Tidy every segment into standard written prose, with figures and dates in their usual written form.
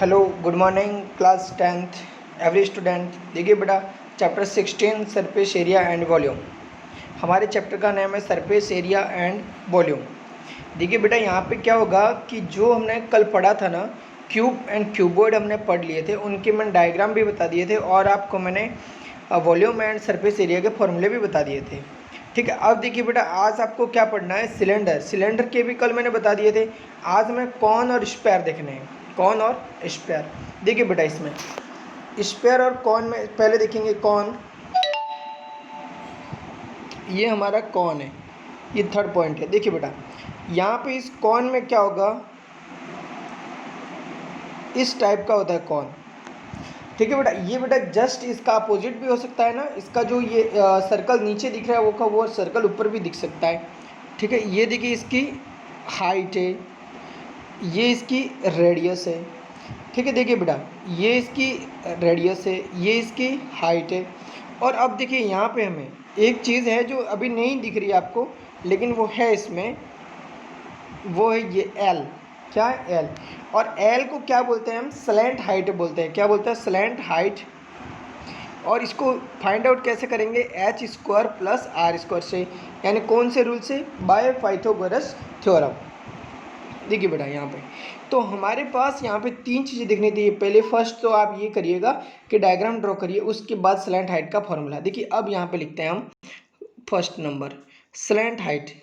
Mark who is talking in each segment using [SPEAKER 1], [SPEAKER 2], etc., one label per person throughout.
[SPEAKER 1] Hello, good morning class 10th every student. देखिए बेटा, chapter 16 surface area and volume. हमारे chapter का नाम है सरफेस एरिया एंड वॉल्यूम। देखिए बेटा, यहाँ पे क्या होगा कि जो हमने कल पढ़ा था ना, क्यूब एंड क्यूबॉइड हमने पढ़ लिए थे, उनके मैंने डायग्राम भी बता दिए थे और आपको मैंने वॉल्यूम एंड सरफेस एरिया के फॉर्मूले भी बता दिए थे। ठीक है, अब देखिए बेटा, आज आपको क्या पढ़ना है, सिलेंडर। सिलेंडर के भी कल मैंने बता दिए थे। आज हमें कॉन और स्क्वायर देखने हैं, कॉन और स्क्वायर। देखिए बेटा, इसमें स्क्वायर और कॉन में पहले देखेंगे कॉन। ये हमारा कॉन है, ये थर्ड पॉइंट है। देखिए बेटा, यहाँ पे इस कॉन में क्या होगा, इस टाइप का होता है कॉन। ठीक है बेटा, ये बेटा जस्ट इसका अपोजिट भी हो सकता है ना, इसका जो ये सर्कल नीचे दिख रहा है वो सर्कल ऊपर भी दिख सकता है। ठीक है, ये देखिए इसकी हाइट है, ये इसकी रेडियस है। ठीक है, देखिए बेटा, ये इसकी रेडियस है, ये इसकी हाइट है। और अब देखिए यहाँ पे हमें एक चीज़ है जो अभी नहीं दिख रही है आपको, लेकिन वो है इसमें, वो है ये एल। क्या है? एल। और एल को क्या बोलते हैं हम? स्लैंट हाइट बोलते हैं। क्या बोलते हैं? Slant height. और इसको फाइंड आउट कैसे करेंगे? H square plus R square से, यानी कौन से रूल से? By Pythagoras theorem. देखिए बेटा, यहाँ पे तो हमारे पास यहाँ पे तीन चीज़ें दिखनी थी। पहले फर्स्ट तो आप ये करिएगा कि डायग्राम ड्रॉ करिए, उसके बाद स्लैंट हाइट का फॉर्मूला। देखिए अब यहाँ पे लिखते हैं हम first number slant height.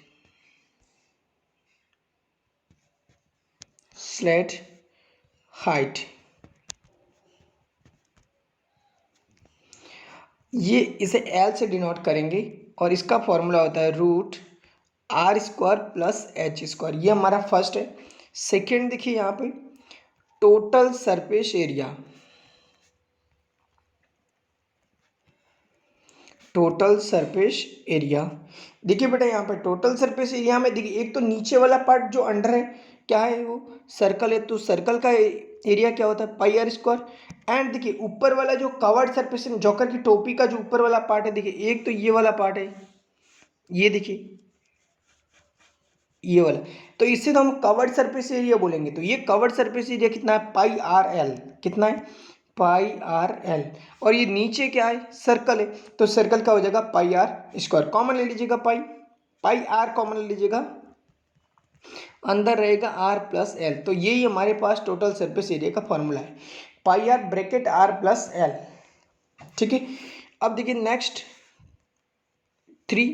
[SPEAKER 1] Slant height, ये इसे एल से डिनोट करेंगे और इसका फॉर्मूला होता है root R square plus H square. ये हमारा फर्स्ट है। सेकेंड देखिए यहाँ पे total surface area. Total surface area, देखिए बेटा यहाँ पे टोटल सरफेस एरिया में देखिए, एक तो नीचे वाला पार्ट जो अंडर है, क्या है वो? सर्कल है। तो सर्कल का एरिया क्या होता है? Pi r square. एंड देखिए ऊपर वाला जो कवर्ड सरफेस है, जोकर की टोपी का जो ऊपर वाला पार्ट है, देखिए एक तो ये वाला पार्ट है, ये देखिए ये वाला, तो इससे तो हम कवर्ड सरफेस एरिया बोलेंगे। तो ये कवर्ड सरफेस एरिया कितना है? Pi R L. कितना है? Pi R L. और ये नीचे क्या है? सर्कल है, तो सर्कल का हो जाएगा पाई आर स्क्वायर। कॉमन ले लीजिएगा, पाई पाई आर कॉमन ले लीजिएगा, अंदर रहेगा आर प्लस एल। तो यही हमारे पास टोटल सरफेस एरिया का फॉर्मूला है, pi are bracket r plus l. ठीक है, अब देखिए नेक्स्ट थ्री।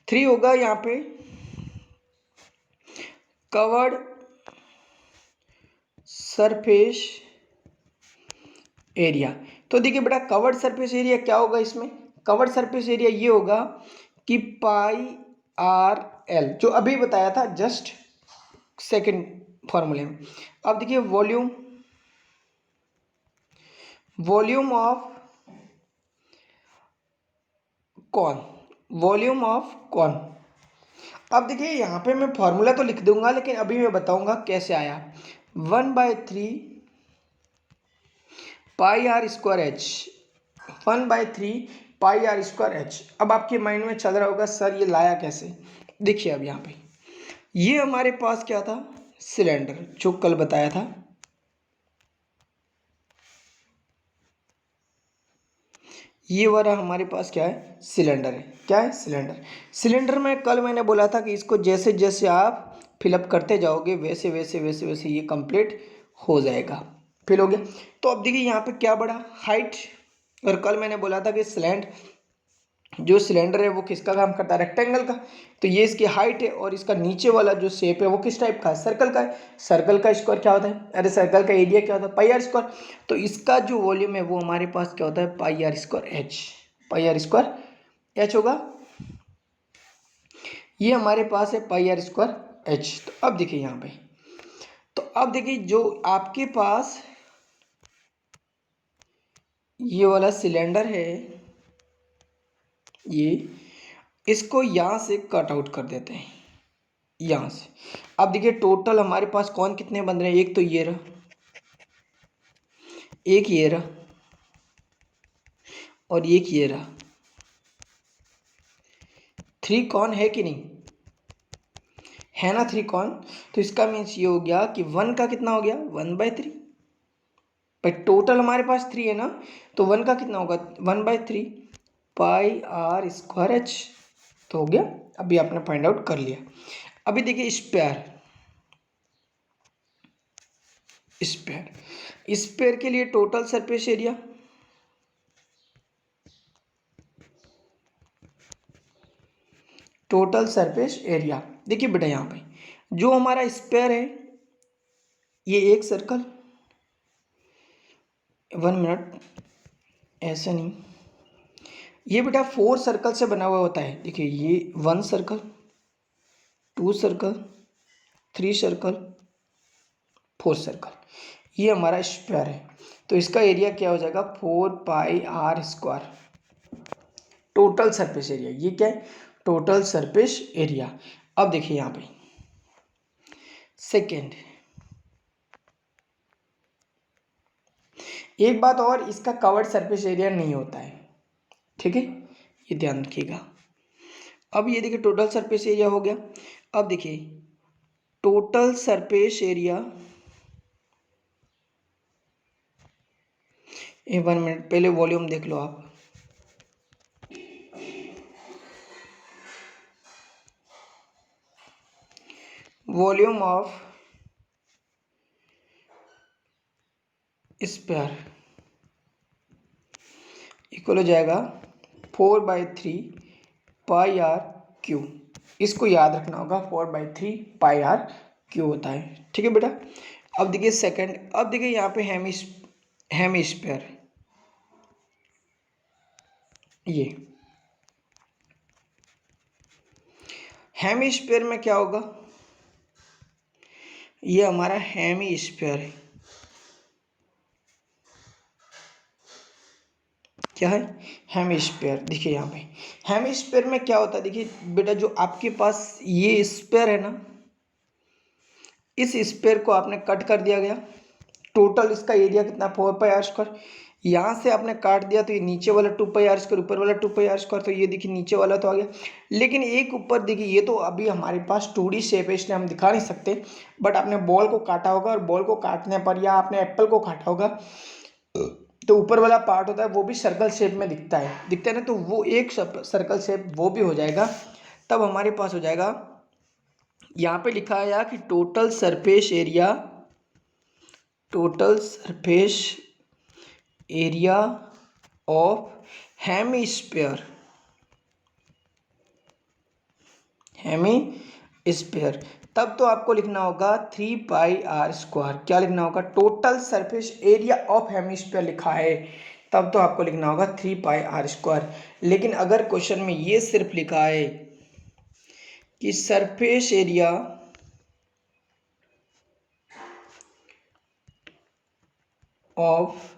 [SPEAKER 1] थ्री होगा यहाँ पे कवर्ड सरफेस एरिया। तो देखिए बेटा, कवर्ड सरफेस एरिया क्या होगा इसमें? कवर्ड सरफेस एरिया ये होगा कि पाई आर एल, जो अभी बताया था जस्ट सेकंड फॉर्मूले में। अब देखिए volume, volume of cone, volume of cone. अब देखिए यहाँ पे मैं फॉर्मूला तो लिख दूंगा, लेकिन अभी मैं बताऊंगा कैसे आया। 1/3 pi r square h, 1/3 pi r square h. अब आपके माइंड में चल रहा होगा सर ये लाया कैसे? देखिए अब यहाँ पे ये हमारे पास क्या था? सिलेंडर, जो कल बताया था। ये वाला हमारे पास क्या है? सिलेंडर है। क्या है? सिलेंडर। सिलेंडर में कल मैंने बोला था कि इसको जैसे जैसे आप फिलअप करते जाओगे वैसे वैसे वैसे वैसे ये कंप्लीट हो जाएगा, फिल हो गया। तो अब देखिए यहाँ पे क्या बढ़ा? हाइट। और कल मैंने बोला था कि स्लैंट, जो सिलेंडर है वो किसका काम करता है? रेक्टेंगल का। तो ये इसकी हाइट है, और इसका नीचे वाला जो शेप है वो किस टाइप का है? सर्कल का है। सर्कल का स्क्वायर क्या होता है? अरे सर्कल का एरिया क्या होता है? Pi r square. तो इसका जो वॉल्यूम है वो हमारे पास क्या होता है? Pi r square h. Pi r square h होगा, ये हमारे पास है पाई आर स्क्वायर एच। तो अब देखिए यहाँ पे, तो अब देखिए जो आपके पास ये वाला सिलेंडर है, ये इसको यहाँ से कट आउट कर देते हैं, यहाँ से। अब देखिए टोटल हमारे पास कौन कितने बन रहे हैं? एक तो ये रहा, एक ये रहा, और एक ये रहा। 3 कौन है कि नहीं है ना? 3 कौन। तो इसका मीन्स ये हो गया कि 1 का कितना हो गया? 1/3। पर टोटल हमारे पास 3 है ना, तो 1 का कितना होगा 1/3 पाई आर स्क्वायर एच, तो हो गया। अभी आपने फाइंड आउट कर लिया। अभी देखिए स्पेयर के लिए टोटल सरफेस एरिया, देखिए बेटा यहाँ पे जो हमारा स्पेयर है, ये एक सर्कल, 1 मिनट, ऐसे नहीं, ये बेटा 4 सर्कल से बना हुआ होता है। देखिए ये 1 सर्कल, 2 सर्कल, 3 सर्कल, 4 सर्कल, ये हमारा स्क्वायर है। तो इसका एरिया क्या हो जाएगा 4 pi r square, total surface area. ये क्या है टोटल सरफेस एरिया। अब देखिए यहाँ पे सेकेंड, एक बात और, इसका कवर्ड सरफेस एरिया नहीं होता है, ठीक है, ये ध्यान रखिएगा। अब ये देखिए टोटल सरफेस एरिया हो गया। अब देखिए टोटल सरफेस एरिया, 1 मिनट पहले वॉल्यूम देख लो आप। वॉल्यूम ऑफ स्पेयर इक्वल हो जाएगा 4/3 पाई आर क्यू। इसको याद रखना होगा, 4/3 पाई आर क्यू होता है, ठीक है बेटा। अब देखिए सेकंड, अब देखिए यहाँ पे हेमिस्फीयर, ये हेमिस्फीयर में क्या होगा, ये हमारा हेमिस्फीयर है, क्या है हेमिस्फीयर। देखिए यहाँ पे हेमिस्फीयर में क्या होता है, देखिए बेटा जो आपके पास ये स्फीयर है ना, इस स्फीयर को आपने कट कर दिया गया। टोटल इसका एरिया कितना 4 पाई आर स्क्वायर, यहाँ से आपने काट दिया तो ये नीचे वाला 2 पाई आर स्क्वायर, ऊपर वाला 2 पाई आर स्क्वायर, तो ये देखिए नीचे वाला तो आ गया। लेकिन एक ऊपर देखिए, ये तो अभी हमारे पास 2D शेप है इसलिए हम दिखा नहीं सकते, बट आपने बॉल को काटा होगा और बॉल को काटने पर, या आपने एप्पल को काटा होगा, तो ऊपर वाला पार्ट होता है वो भी सर्कल शेप में दिखता है ना, तो वो एक सर्कल शेप वो भी हो जाएगा। तब हमारे पास हो जाएगा, यहाँ पे लिखा है कि total surface area of hemisphere, तब तो आपको लिखना होगा 3 पाई आर स्क्वायर। क्या लिखना होगा, total surface area of hemisphere लिखा है, तब तो आपको लिखना होगा 3 पाई आर स्क्वायर। लेकिन अगर क्वेश्चन में ये सिर्फ लिखा है कि सरफेस एरिया ऑफ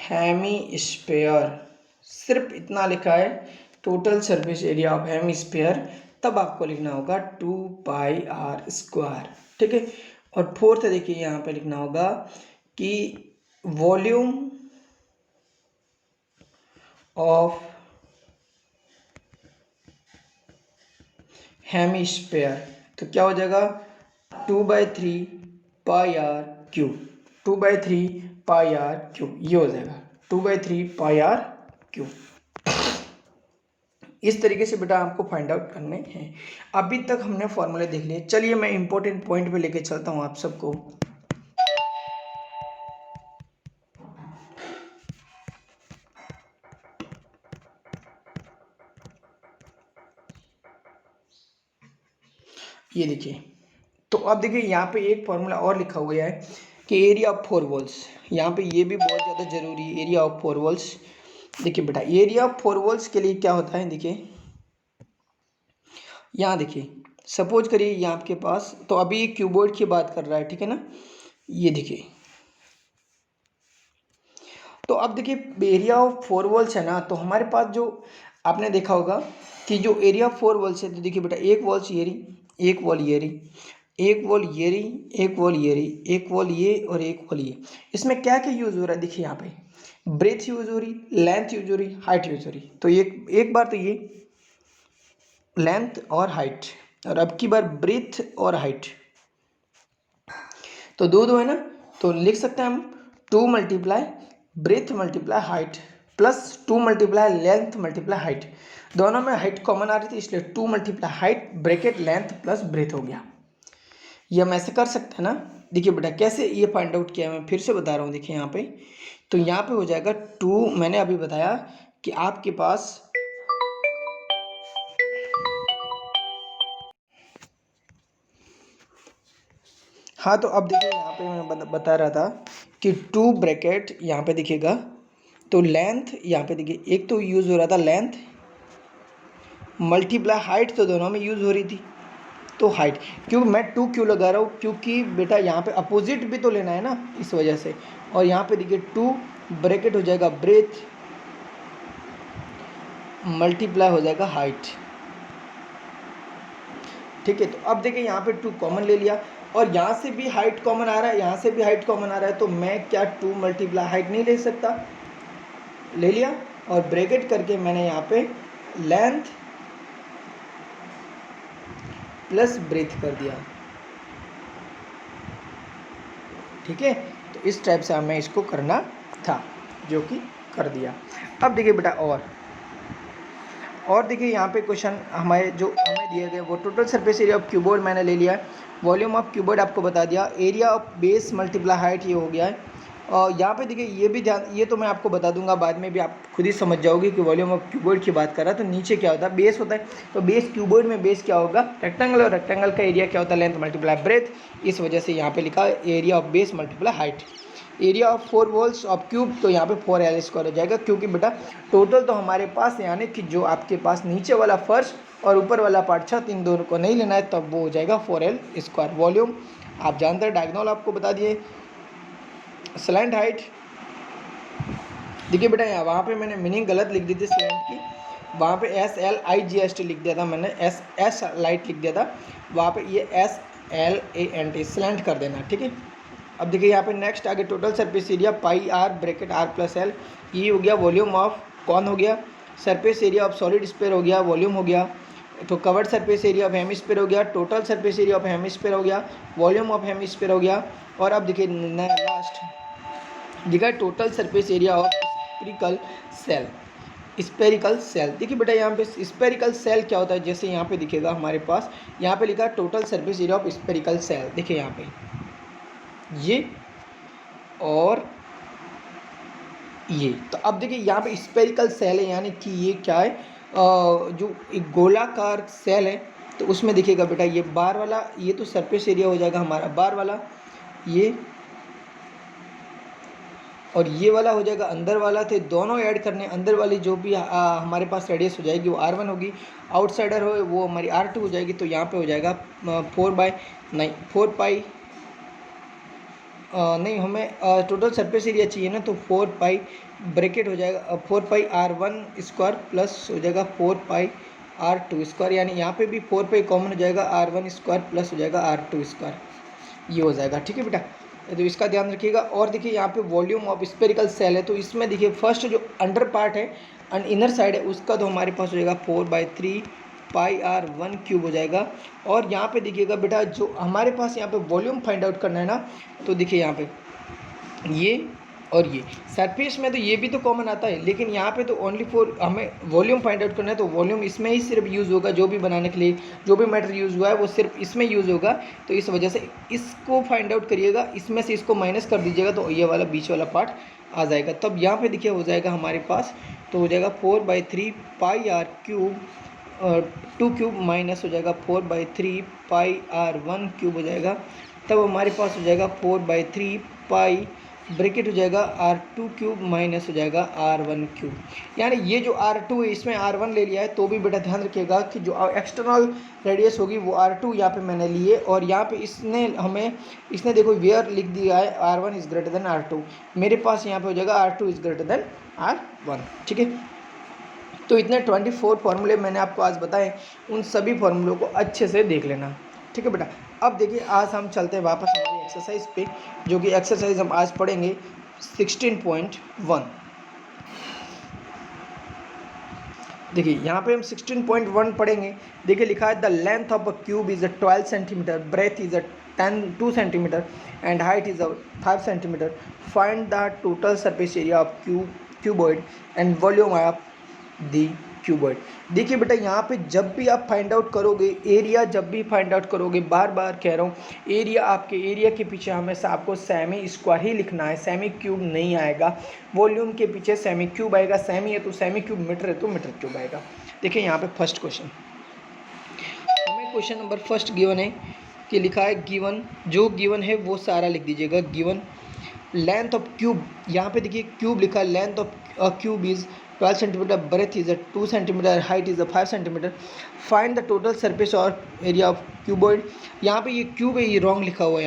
[SPEAKER 1] हेमिस्फीयर, सिर्फ इतना लिखा है total surface area of hemisphere, तब आपको लिखना होगा 2 पाई आर स्क्वायर, ठीक है। और फोर्थ देखिए यहाँ पे लिखना होगा कि वॉल्यूम ऑफ हेमिस्फीयर, तो क्या हो जाएगा 2/3 pi r cube, 2/3 pi r cube, ये हो जाएगा 2/3 पाई आर क्यू। इस तरीके से बेटा आपको फाइंड आउट करने हैं। अभी तक हमने फॉर्मूले देख लिए, चलिए मैं इंपॉर्टेंट पॉइंट पे लेके चलता हूँ आप सबको। ये देखिए, तो अब देखिए यहाँ पे एक फॉर्मूला और लिखा हुआ है कि एरिया ऑफ 4 वॉल्स, यहाँ पे ये भी बहुत ज़्यादा जरूरी है, एरिया ऑफ 4 वॉल्स। देखिए बेटा एरिया ऑफ 4 वॉल्स के लिए क्या होता है, देखिए यहाँ देखिए, सपोज करिए यहाँ आपके पास, तो अभी क्यूबोर्ड की बात कर रहा है, ठीक है ना, ये देखिए, तो अब देखिए एरिया ऑफ 4 वॉल्स है ना, तो हमारे पास जो आपने देखा होगा कि जो एरिया ऑफ 4 वॉल्स है, तो देखिए बेटा एक वॉल्स ये रही, एक वॉल ये रही, एक वॉल ये रही, एक वॉल ये रही, एक वॉल ये और एक वॉल ये। इसमें क्या क्या यूज़ हो रहा है, देखिए यहाँ पे ब्रेथ यूज़ हो रही, लेंथ यूज़ हो रही, हाइट यूज़ हो रही। तो एक बार तो ये लेंथ और हाइट, और अब की बार ब्रेथ और हाइट, तो दो है ना, तो लिख सकते हैं हम 2 multiply breath multiply height plus 2 multiply length multiply height, दोनों में हाइट कॉमन आ रही थी इसलिए 2 multiply height bracket length plus breadth हो गया। ये हम ऐसे कर सकते हैं ना। देखिए बेटा कैसे ये फाइंड आउट किया, मैं फिर से बता रहा हूँ। देखिए यहाँ पे तो यहाँ पे हो जाएगा 2, मैंने अभी बताया कि आपके पास हाँ, तो अब देखिए यहाँ पे मैं बता रहा था कि 2 ब्रैकेट यहाँ पे दिखेगा, तो लेंथ यहाँ पे देखिए एक तो यूज़ हो रहा था लेंथ मल्टीप्लाई हाइट, तो दोनों में यूज़ हो रही थी। तो हाइट क्यों मैं 2 क्यों लगा रहा हूँ, क्योंकि बेटा यहाँ पे अपोजिट भी तो लेना है ना, इस वजह से। और यहाँ पे देखिए 2 ब्रैकेट हो जाएगा ब्रेथ मल्टीप्लाई हो जाएगा हाइट। ठीक है, तो अब देखिए यहाँ पे 2 कॉमन ले लिया और यहाँ से भी हाइट कॉमन आ रहा है, यहाँ से भी हाइट कॉमन आ रहा है, तो मैं क्या 2 मल्टीप्लाई हाइट नहीं ले सकता, ले लिया और ब्रैकेट करके मैंने यहाँ पे लेंथ प्लस ब्रेथ कर दिया। ठीक है, तो इस टाइप से हमें इसको करना था, जो कि कर दिया। अब देखिए बेटा और देखिए यहाँ पे क्वेश्चन हमें दिए गए वो total surface area of cuboid मैंने ले लिया है, वॉल्यूम ऑफ क्यूबोर्ड आपको बता दिया, area of base multiply height ये हो गया है। और यहाँ पे देखिए ये भी ध्यान, ये तो मैं आपको बता दूंगा बाद में भी, आप खुद ही समझ जाओगे कि वॉल्यूम ऑफ क्यूबोर्ड की बात कर रहा है। तो नीचे क्या होता है, बेस होता है, तो बेस क्यूबोर्ड में बेस क्या होगा, रेक्टेंगल, और रेक्टेंगल का एरिया क्या होता है, लेंथ मल्टीप्लाई ब्रेथ। इस वजह से यहाँ पे लिखा area of base multiply height. Area of 4 walls of cube, तो यहाँ पे 4L स्क्वायर हो जाएगा, क्योंकि बेटा टोटल तो हमारे पास यानी कि जो आपके पास नीचे वाला फर्श और ऊपर वाला पार्ट छत इन दोनों को नहीं लेना है, तब वो हो जाएगा 4L स्क्वायर। वॉल्यूम आप जानते हैं, डायगोनल आपको बता दिए, स्लैंट हाइट। देखिए बेटा यहाँ वहाँ पे मैंने मीनिंग गलत लिख दी थी स्लैंट की, वहाँ पे SLIGHT लिख दिया था मैंने, S लाइट लिख दिया था, वहाँ पे ये SLANT स्लैंट कर देना। ठीक है, अब देखिए यहाँ पे नेक्स्ट आगे total surface area pi are bracket R plus L, ये हो गया वॉल्यूम ऑफ कौन हो गया, surface area of solid sphere हो गया, वॉल्यूम हो गया। तो curved surface area of hemisphere हो गया, total surface area of hemisphere हो गया, वॉल्यूम ऑफ हेमिस्फीयर हो गया। और अब देखिए लास्ट दिखा total surface area of spherical shell, spherical shell. देखिए बेटा यहाँ पे स्पेरिकल सेल क्या होता है, जैसे यहाँ पे दिखेगा हमारे पास, यहाँ पे लिखा total surface area of spherical shell. देखिए यहाँ पे ये और ये, तो अब देखिए यहाँ पे स्पेरिकल सेल है, यानी कि ये क्या है, जो एक गोलाकार सेल है, तो उसमें दिखेगा बेटा ये बार वाला, ये तो सरफेस एरिया हो जाएगा हमारा बार वाला, ये और ये वाला हो जाएगा अंदर वाला। तो दोनों ऐड करने, अंदर वाली जो भी हमारे पास रेडियस हो जाएगी वो R1 होगी, आउटसाइडर हो वो हमारी R2 हो जाएगी। तो यहाँ पे हो जाएगा 4 पाई नहीं, हमें टोटल सरफेस एरिया चाहिए ना, तो 4 पाई ब्रैकेट हो जाएगा 4 पाई R1 स्क्वायर प्लस हो जाएगा 4 पाई R2 स्क्वायर, यानी यहाँ पे भी 4 पाई कॉमन हो जाएगा, R1 स्क्वायर प्लस हो जाएगा R2 स्क्वायर, ये हो जाएगा। ठीक है बेटा, तो इसका ध्यान रखिएगा। और देखिए यहाँ पे वॉल्यूम ऑफ स्पेरिकल सेल है, तो इसमें देखिए फर्स्ट जो अंडर पार्ट है एंड इनर साइड है, उसका तो हमारे पास हो जाएगा 4/3 पाई R1 क्यूब हो जाएगा। और यहाँ पे देखिएगा बेटा जो हमारे पास यहाँ पे वॉल्यूम फाइंड आउट करना है ना, तो देखिए यहाँ पे ये और ये सरफेस में तो ये भी तो कॉमन आता है, लेकिन यहाँ पे तो ओनली फॉर हमें वॉल्यूम फाइंड आउट करना है, तो वॉल्यूम इसमें ही सिर्फ यूज़ होगा, जो भी बनाने के लिए जो भी मैटर यूज़ हुआ है वो सिर्फ इसमें यूज़ होगा। तो इस वजह से इसको फाइंड आउट करिएगा, इसमें से इसको माइनस कर दीजिएगा, तो ये वाला बीच वाला पार्ट आ जाएगा। तब यहाँ पे देखिए हो जाएगा हमारे पास, तो हो जाएगा 4/3 पाई R क्यूब 2 क्यूब माइनस हो जाएगा 4/3 पाई R1 क्यूब हो जाएगा। तब हमारे पास हो जाएगा 4/3 पाई ब्रैकेट हो जाएगा R2 क्यूब माइनस हो जाएगा R1 क्यूब। यानी ये जो R2 है इसमें R1 ले लिया है, तो भी बेटा ध्यान रखिएगा कि जो एक्सटर्नल रेडियस होगी वो R2 यहाँ पे मैंने लिए, और यहाँ पे इसने देखो वेयर लिख दिया है R1 is greater than R2, मेरे पास यहाँ पे हो जाएगा R2 is greater than R1। ठीक है, तो इतने 24 फार्मूले मैंने आपको आज बताए, उन सभी फार्मूलों को अच्छे से देख लेना। ठीक है बेटा, अब देखिए आज हम चलते हैं वापस हमारी एक्सरसाइज पे, जो कि एक्सरसाइज हम आज पढ़ेंगे 16.1। देखिए यहाँ पे हम 16.1 पढ़ेंगे। देखिए लिखा है the length of a cube is 12 centimetre, breadth is 2 centimetre and height is 5 centimetre. Find the total surface area of cuboid and volume of the cuboid. देखिए बेटा यहाँ पे जब भी आप फाइंड आउट करोगे एरिया, जब भी फाइंड आउट करोगे, बार बार कह रहा हूँ, एरिया, आपके एरिया के पीछे हमेशा आपको सेमी स्क्वायर ही लिखना है, सेमी क्यूब नहीं आएगा. वॉल्यूम के पीछे सेमी क्यूब आएगा, सेमी है तो सेमी क्यूब, मीटर है तो मीटर क्यूब आएगा. देखिए यहाँ पे फर्स्ट क्वेश्चन, हमें क्वेश्चन नंबर फर्स्ट गिवन है कि लिखा है गिवन, जो गिवन है वो सारा लिख दीजिएगा. गिवन लेंथ ऑफ क्यूब, यहाँ पे देखिए क्यूब लिखा है, length of cube is 12 centimetre, breadth is 2 centimetre, height is 5 centimetre. Find the total surface और एरिया ऑफ क्यूबॉइड. यहाँ पे ये क्यूब है, ये रॉन्ग लिखा हुआ है,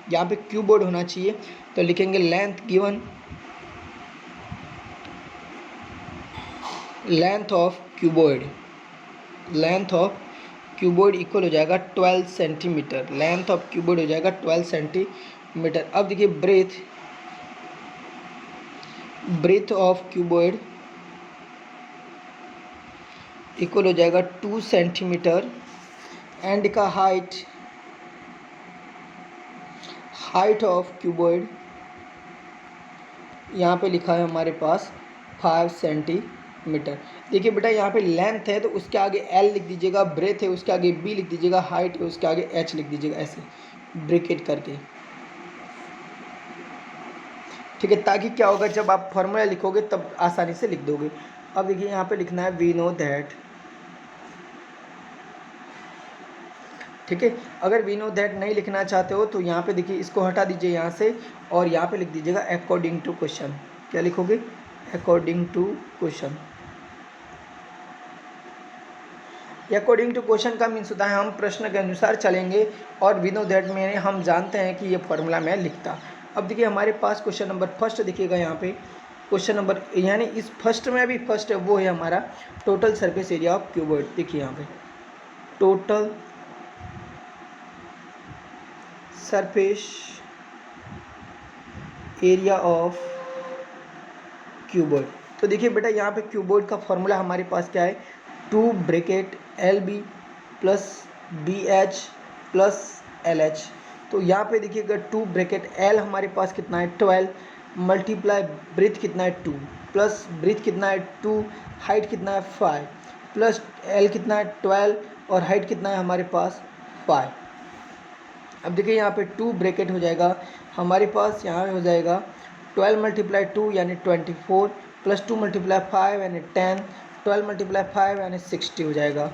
[SPEAKER 1] यहाँ पे क्यूबॉइड होना चाहिए. तो लिखेंगे length given, length of cuboid, length of cuboid equal हो जाएगा 12 सेंटीमीटर. लेंथ ऑफ क्यूबॉइड हो जाएगा 12 सेंटीमीटर. अब देखिए breadth, breadth of cuboid equal हो जाएगा 2 सेंटीमीटर एंड का हाइट, हाइट ऑफ क्यूबॉइड यहाँ पे लिखा है हमारे पास 5 सेंटीमीटर. देखिए बेटा यहाँ पे लेंथ है तो उसके आगे L लिख दीजिएगा, ब्रेथ है उसके आगे B लिख दीजिएगा, हाइट है उसके आगे H लिख दीजिएगा, ऐसे ब्रैकेट करके. ठीक है, ताकि क्या होगा जब आप फॉर्मूला लिखोगे तब आसानी से लिख दोगे. अब देखिए यहाँ पे लिखना है वी नो दैट. ठीक है, अगर वी नो दैट नहीं लिखना चाहते हो तो यहाँ पे देखिए इसको हटा दीजिए यहाँ से और यहाँ पे लिख दीजिएगा अकॉर्डिंग टू क्वेश्चन. क्या लिखोगे? According to question. According to question का मीन्स होता है हम प्रश्न के अनुसार चलेंगे और वी नो दैट में हम जानते हैं कि ये फॉर्मूला मैं लिखता. अब देखिए हमारे पास क्वेश्चन नंबर फर्स्ट देखिएगा यहाँ पे, क्वेश्चन नंबर यानी इस फर्स्ट में भी फर्स्ट है वो है हमारा total surface area of cuboid. देखिए यहाँ पे total surface area of cuboid. तो देखिए बेटा यहाँ पे क्यूबॉइड का फॉर्मूला हमारे पास क्या है, 2 bracket LB plus BH plus LH. तो यहाँ पे देखिएगा 2 ब्रैकेट L हमारे पास कितना है 12, मल्टीप्लाई ब्रेथ कितना है 2, प्लस ब्रेथ कितना है 2, हाइट कितना है 5, प्लस L कितना है 12 और हाइट कितना है हमारे पास 5. अब देखिए यहाँ पे 2 ब्रैकेट हो जाएगा हमारे पास, यहाँ हो जाएगा 12 मल्टीप्लाई 2 यानी 24 प्लस 2 मल्टीप्लाई 5 यानी 10, 12 मल्टीप्लाई 5 यानी 60 हो जाएगा.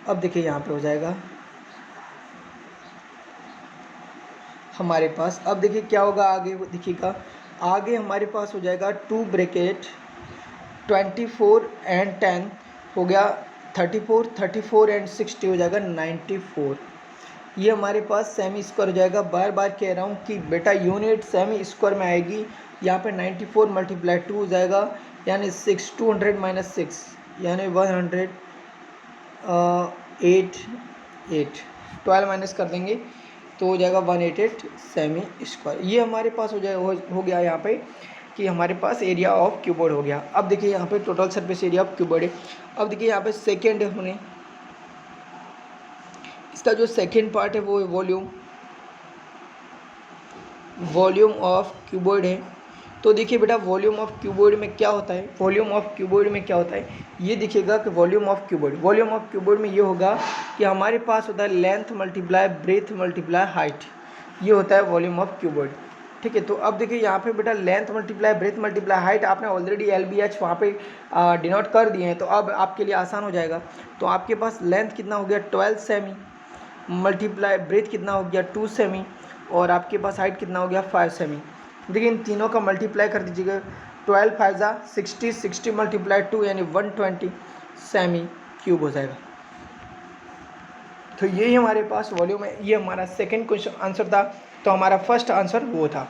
[SPEAKER 1] अब देखिए यहाँ पे हो जाएगा हमारे पास. अब देखिए क्या होगा आगे, देखिएगा आगे हमारे पास हो जाएगा 2 ब्रैकेट 24 एंड 10 हो गया 34, 34 एंड 60 हो जाएगा 94. ये हमारे पास सेमी स्क्वायर हो जाएगा. बार बार कह रहा हूँ कि बेटा यूनिट सेमी स्क्वायर में आएगी. यहाँ पे 94 मल्टीप्लाई 2 हो जाएगा यानी 6, 200 माइनस 6 यानी 108, 12 माइनस कर देंगे तो हो जाएगा 188 सेमी स्क्वायर. ये हमारे पास हो जाएगा, हो गया यहाँ पे कि हमारे पास एरिया ऑफ क्यूबॉइड हो गया. अब देखिए यहाँ पे total surface area of cuboid है. अब देखिए यहाँ पे सेकेंड हमने इसका जो सेकेंड पार्ट है वो है वॉल्यूम, वॉल्यूम ऑफ क्यूबॉइड है. तो देखिए बेटा वॉल्यूम ऑफ क्यूबॉइड में क्या होता है, वॉल्यूम ऑफ क्यूबॉइड में क्या होता है ये दिखेगा कि volume of cuboid, volume of cuboid में ये होगा कि हमारे पास होता है length multiply breath multiply height, ये होता है वॉल्यूम ऑफ क्यूबॉइड. ठीक है, तो अब देखिए यहाँ पे बेटा length multiply breath multiply height आपने ऑलरेडी LBH वहाँ पे डिनोट कर दिए हैं तो अब आपके लिए आसान हो जाएगा. तो आपके पास लेंथ कितना हो गया 12 सेमी, मल्टीप्लाई ब्रेथ कितना हो गया 2 सेमी और आपके पास हाइट कितना हो गया 5 सेमी. देखिए इन तीनों का मल्टीप्लाई कर दीजिएगा, 12 5 60, 60 मल्टीप्लाई 2 यानी 120 सेमी क्यूब हो जाएगा. तो यही हमारे पास वॉल्यूम है. ये हमारा सेकंड क्वेश्चन आंसर था. तो हमारा फर्स्ट आंसर वो था.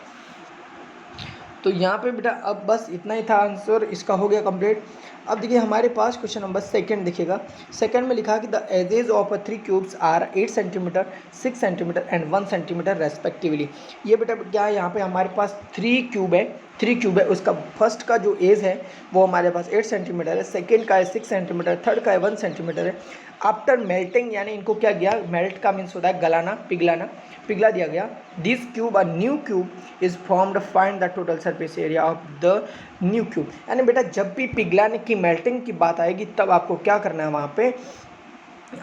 [SPEAKER 1] तो यहाँ पे बेटा अब बस इतना ही था आंसर, इसका हो गया कंप्लीट. अब देखिए हमारे पास क्वेश्चन नंबर सेकंड दिखेगा। सेकंड में लिखा है कि the edges of 3 cubes are 8 centimetre, 6 centimetre and 1 centimetre respectively. ये बेटा क्या है, यहाँ पे हमारे पास 3 क्यूब है, 3 क्यूब है। उसका फर्स्ट का जो एज है वो हमारे पास 8 सेंटीमीटर है, सेकेंड का है 6 सेंटीमीटर, थर्ड का है 1 सेंटीमीटर है। आफ्टर मेल्टिंग यानी इनको क्या किया, मेल्ट का मीन्स होता है गलाना, पिघलाना, पिघला दिया गया। This cube a new cube is formed, find the total surface area of the new cube. यानी बेटा जब भी पिघलाने की, मेल्टिंग की बात आएगी तब आपको क्या करना है, वहाँ पे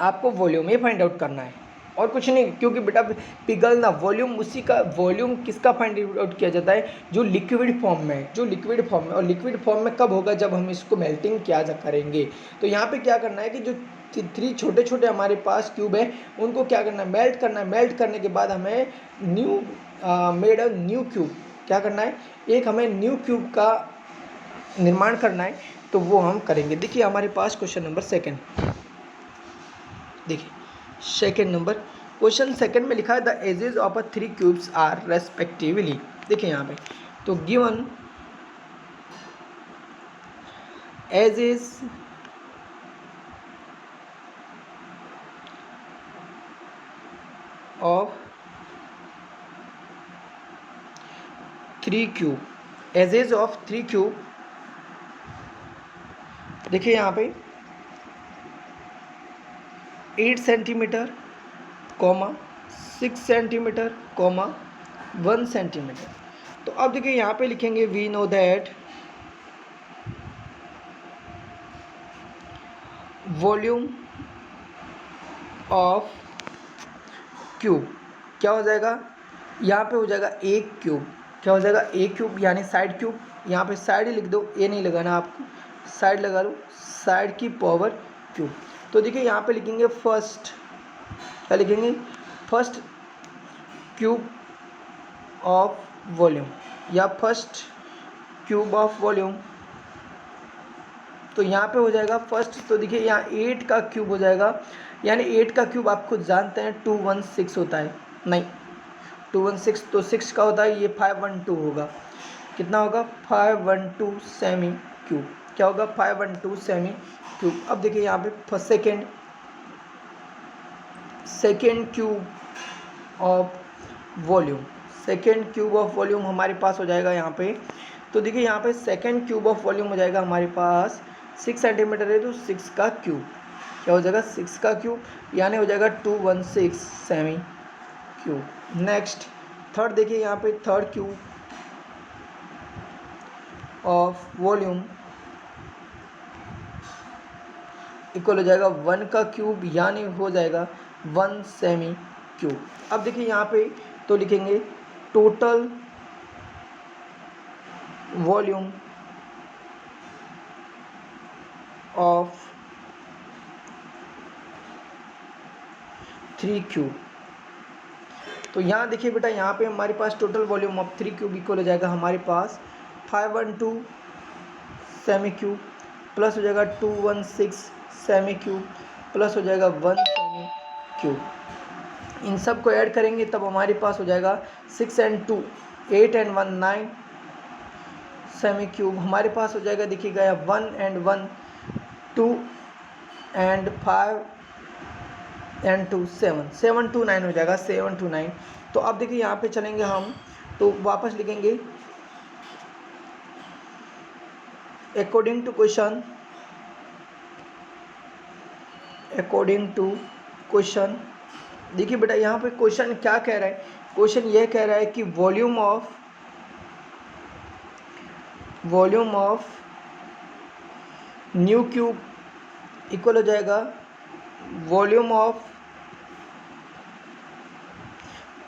[SPEAKER 1] आपको वॉल्यूम ही फाइंड आउट करना है और कुछ नहीं। क्योंकि बेटा पिघलना वॉल्यूम, उसी का वॉल्यूम किसका फाइंड आउट किया जाता है, जो लिक्विड फॉर्म में है, जो लिक्विड फॉर्म में। और लिक्विड फॉर्म में कब होगा, जब हम इसको मेल्टिंग किया जा करेंगे। तो यहाँ पे क्या करना है कि जो 3 छोटे छोटे हमारे पास क्यूब है उनको क्या करना है, मेल्ट करना है। मेल्ट करने के बाद हमें मेड अ न्यू क्यूब, क्या करना है, एक हमें न्यू क्यूब का निर्माण करना है। तो वो हम करेंगे। देखिए हमारे पास क्वेश्चन नंबर सेकंड, देखिए सेकंड नंबर क्वेश्चन सेकंड में लिखा है the edges of 3 cubes are respectively. देखिए यहाँ पे तो given edges of 3 cube, edges of 3 cube. देखिए यहाँ पे 8 सेंटीमीटर, 6 सेंटीमीटर, 1 सेंटीमीटर। तो अब देखिए यहाँ पे लिखेंगे we know that volume of cube क्या हो जाएगा, यहाँ पे हो जाएगा एक क्यूब, क्या हो जाएगा एक क्यूब यानी साइड क्यूब। यहाँ पे साइड ही लिख दो, ए नहीं लगाना आपको, साइड लगा लो, साइड की पावर क्यूब। तो देखिए यहाँ पे लिखेंगे फर्स्ट, क्या लिखेंगे, फर्स्ट क्यूब ऑफ वॉल्यूम या फर्स्ट क्यूब ऑफ वॉल्यूम। तो यहाँ पे हो जाएगा फर्स्ट। तो देखिए यहाँ 8 का क्यूब हो जाएगा, यानी 8 का क्यूब आप खुद जानते हैं 216 होता है, नहीं 216 तो 6 का होता है, ये 512 होगा। कितना होगा, 512 सेमी क्यूब। क्या होगा, 512 सेमी क्यूब। अब देखिए यहाँ पे second cube of volume, second cube of volume हमारे पास हो जाएगा यहाँ पे। तो देखिए यहाँ पे सेकेंड क्यूब ऑफ वॉल्यूम हो जाएगा हमारे पास 6 सेंटीमीटर है तो 6 का क्यूब, क्या हो जाएगा 6 का क्यूब, यानी हो जाएगा 216 सेमी क्यूब। नेक्स्ट थर्ड, देखिए यहाँ पे third cube of volume equal हो जाएगा 1 का क्यूब, यानी हो जाएगा 1 सेमी क्यूब। अब देखिए यहाँ पे तो लिखेंगे टोटल वॉल्यूम ऑफ 3 क्यूब। तो यहाँ देखिए बेटा, यहाँ पे हमारे पास total volume of 3 cube equal हो जाएगा हमारे पास 512 सेमी क्यूब प्लस हो जाएगा 216 सेमी क्यूब प्लस हो जाएगा 1 सेमी क्यूब। इन सब को ऐड करेंगे तब हमारे पास हो जाएगा 6 and 2 8 and 1 9 सेमी क्यूब। हमारे पास हो जाएगा, देखिएगा 1 and 1 2 and 5 and 2 7 7 to 9 हो जाएगा, 7 to 9। तो अब देखिए यहाँ पे चलेंगे हम, तो वापस लिखेंगे according to question, according to question. देखिए बेटा यहाँ पे क्वेश्चन क्या कह रहा है, क्वेश्चन ये कह रहा है कि volume of new cube equal हो जाएगा volume of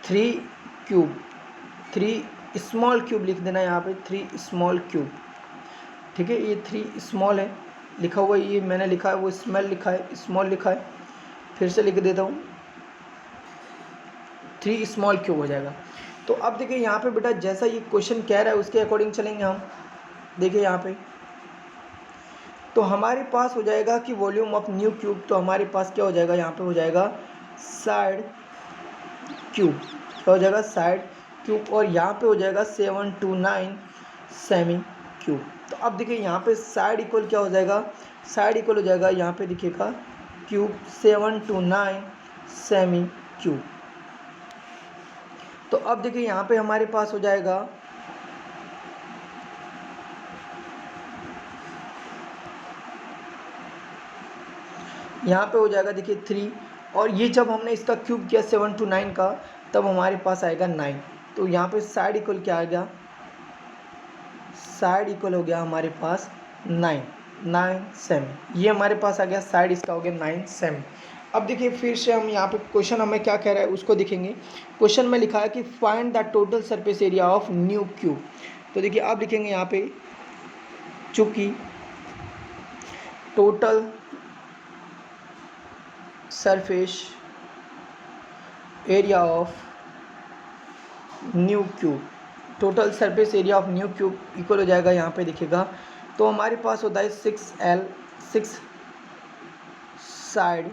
[SPEAKER 1] 3 cube, 3 small cube लिख देना यहाँ पे, 3 स्मॉल क्यूब। ठीक है, ये 3 स्मॉल है लिखा हुआ है, ये मैंने लिखा है, वो स्मॉल लिखा है, स्मॉल लिखा है, फिर से लिख देता हूँ, 3 स्मॉल क्यूब हो जाएगा। तो अब देखिए यहाँ पे बेटा जैसा ये क्वेश्चन कह रहा है उसके अकॉर्डिंग चलेंगे हम। देखिए यहाँ पे तो हमारे पास हो जाएगा कि वॉल्यूम ऑफ न्यू क्यूब, तो हमारे पास क्या हो जाएगा, यहाँ पे हो जाएगा साइड क्यूब, क्या हो जाएगा साइड क्यूब, और यहाँ पे हो जाएगा 7 to 9 सेमी क्यूब। तो अब देखिए यहाँ पे साइड इक्वल क्या हो जाएगा, साइड इक्वल हो जाएगा यहाँ पे देखिएगा क्यूब 7 to 9 सेमी क्यूब। तो अब देखिए यहाँ पे हमारे पास हो जाएगा यहाँ पे हो जाएगा देखिए 3, और ये जब हमने इसका क्यूब किया 7 to 9 का तब हमारे पास आएगा 9। तो यहाँ पे साइड इक्वल क्या आ गया, साइड इक्वल हो गया हमारे पास 9 सेमी। ये हमारे पास आ गया साइड, इसका हो गया 9 सेमी। अब देखिए फिर से हम यहाँ पे क्वेश्चन हमें क्या कह रहा है उसको देखेंगे। क्वेश्चन में लिखा है कि find the total surface area of new cube. तो देखिए आप लिखेंगे यहाँ पे चूंकि total surface area of new cube, total surface area of new cube equal हो जाएगा यहाँ पे दिखेगा। तो हमारे पास होता है 6L 6 साइड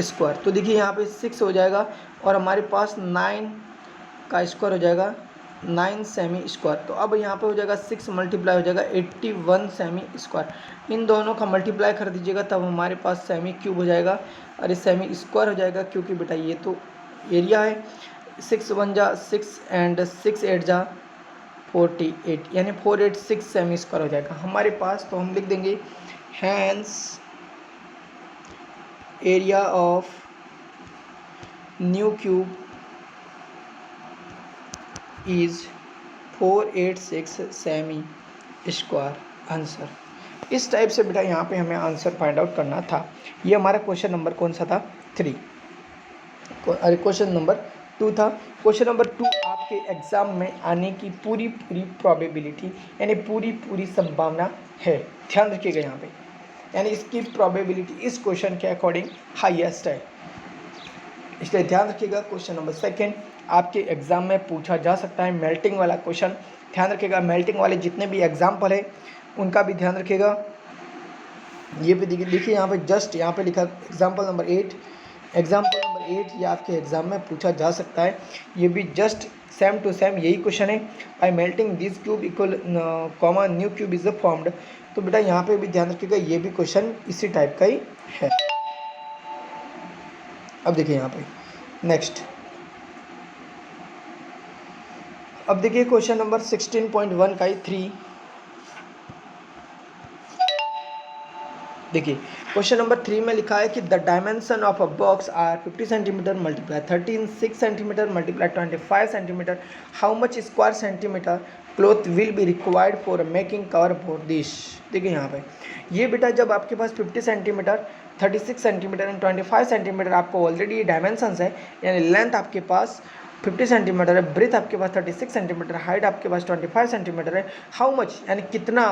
[SPEAKER 1] स्क्वायर। तो देखिए यहाँ पे 6 हो जाएगा और हमारे पास 9 का स्क्वायर हो जाएगा 9 सेमी स्क्वायर। तो अब यहाँ पे हो जाएगा 6 मल्टीप्लाई हो जाएगा 81 सेमी स्क्वायर। इन दोनों का मल्टीप्लाई कर दीजिएगा तब हमारे पास सेमी क्यूब हो जाएगा और ये सेमी स्क्वायर हो जाएगा, क्योंकि बेटा ये तो एरिया है। 6 1 जा 6 एंड 6 8 जा 48, यानी 486 सेमी स्क्वायर हो जाएगा हमारे पास। तो हम लिख देंगे hence area of new cube is 486 cm square answer. इस टाइप से बेटा यहाँ पे हमें आंसर फाइंड आउट करना था। ये हमारा क्वेश्चन नंबर कौन सा था, 3। अरे क्वेश्चन नंबर 2 था। क्वेश्चन नंबर 2 आपके एग्जाम में आने की पूरी प्रोबेबिलिटी यानी पूरी संभावना है, ध्यान रखिएगा यहाँ पे, यानी इसकी प्रोबेबिलिटी इस क्वेश्चन के अकॉर्डिंग हाईएस्ट है, इसलिए ध्यान रखिएगा। क्वेश्चन नंबर 2 आपके एग्जाम में पूछा जा सकता है, मेल्टिंग वाला क्वेश्चन, ध्यान रखिएगा। मेल्टिंग वाले जितने भी एग्जाम्पल है उनका भी ध्यान रखिएगा। ये भी देखिए यहाँ पे जस्ट यहाँ पे लिखा एग्जाम्पल नंबर 8, एग्जाम्पल नंबर 8 ये आपके एग्जाम में पूछा जा सकता है। ये भी जस्ट सेम टू सेम यही क्वेश्चन है, by melting this cube equal comma new cube is formed. तो बेटा यहाँ पे भी ध्यान रखिएगा, ये भी क्वेश्चन इसी टाइप का ही है। अब देखिए यहाँ पे नेक्स्ट, अब देखिए क्वेश्चन नंबर 16.1 का ही 3। देखिए क्वेश्चन नंबर 3 में लिखा है कि the dimension of a box are 50 centimetre multiply 13 6 centimetre multiply 25 centimetre, how much square centimetre cloth will be required for making cover for this. देखिए यहाँ पे ये बेटा जब आपके पास 50 सेंटीमीटर 36 सेंटीमीटर एंड 25 सेंटीमीटर आपको ऑलरेडी डायमेंशंस है, यानी लेंथ आपके पास 50 सेंटीमीटर है, ब्रेथ आपके पास 36 सेंटीमीटर, हाइट आपके पास 25 सेंटीमीटर है, हाउ मच यानी कितना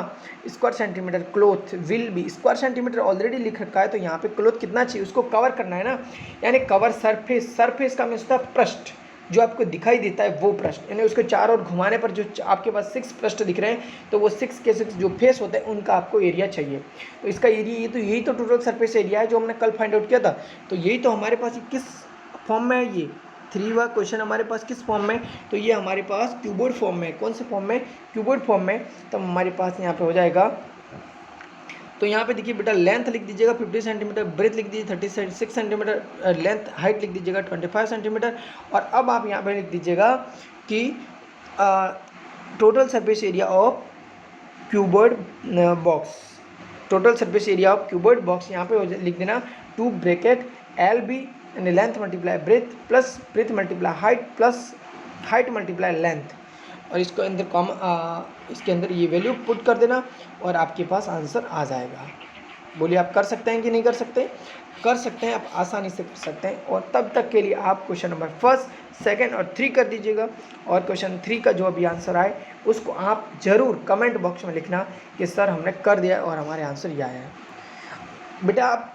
[SPEAKER 1] square centimetre cloth will B, square centimetre already लिख रखा है तो यहाँ पे क्लॉथ कितना चाहिए उसको कवर करना है ना, यानी कवर सरफेस, सरफेस का मीन्स होता है पृष्ठ, जो आपको दिखाई देता है वो पृष्ठ, यानी उसको चार ओर घुमाने पर जो आपके पास 6 पृष्ठ दिख रहे हैं तो वो 6 के 6 जो फेस होते हैं उनका आपको एरिया चाहिए। तो इसका एरिया यही तो टोटल सरफेस एरिया है जो हमने कल फाइंड आउट किया था। तो यही तो हमारे पास किस फॉर्म में है, ये 3 वाला क्वेश्चन हमारे पास किस फॉर्म में, तो ये हमारे पास क्यूबॉइड फॉर्म में, कौन से फॉर्म में, क्यूबॉइड फॉर्म में। तो हमारे पास यहाँ पे हो जाएगा, तो यहाँ पे देखिए बेटा लेंथ लिख दीजिएगा 50 सेंटीमीटर, ब्रेथ लिख दीजिए 36 सेंटीमीटर, लेंथ हाइट लिख दीजिएगा 25 सेंटीमीटर, और अब आप यहाँ पे लिख दीजिएगा कि total surface area of cuboid box, total surface area of cuboid box यहाँ पे लिख देना 2 ब्रैकेट LB यानी length multiply breath plus breadth multiply height plus height multiply length, और इसको अंदर इसके अंदर ये वैल्यू पुट कर देना और आपके पास आंसर आ जाएगा। बोलिए आप कर सकते हैं कि नहीं कर सकते, कर सकते हैं, आप आसानी से कर सकते हैं। और तब तक के लिए आप क्वेश्चन नंबर 1, 2 और 3 कर दीजिएगा, और क्वेश्चन 3 का जो अभी आंसर आए उसको आप ज़रूर कमेंट बॉक्स में लिखना कि सर हमने कर दिया और हमारे आंसर ये आया है। बेटा आप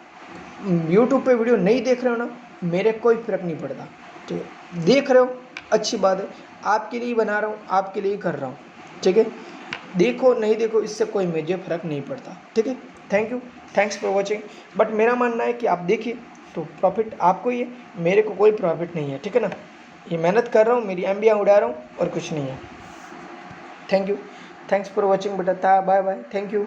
[SPEAKER 1] यूट्यूब पे वीडियो नहीं देख रहे हो ना, मेरे कोई फ़र्क नहीं पड़ता, ठीक है, देख रहे हो अच्छी बात है, आपके लिए बना रहा हूँ, आपके लिए कर रहा हूँ, ठीक है, देखो नहीं देखो इससे कोई मुझे फ़र्क नहीं पड़ता, ठीक है। Thank you, thanks for watching. But मेरा मानना है कि आप देखिए तो प्रॉफिट आपको ही है, मेरे को कोई प्रॉफिट नहीं है, ठीक है ना, ये मेहनत कर रहा हूँ, मेरी एमबियाँ उड़ा रहा हूँ और कुछ नहीं है। Thank you. Thanks for watching बेटा था, बाय बाय, थैंक यू।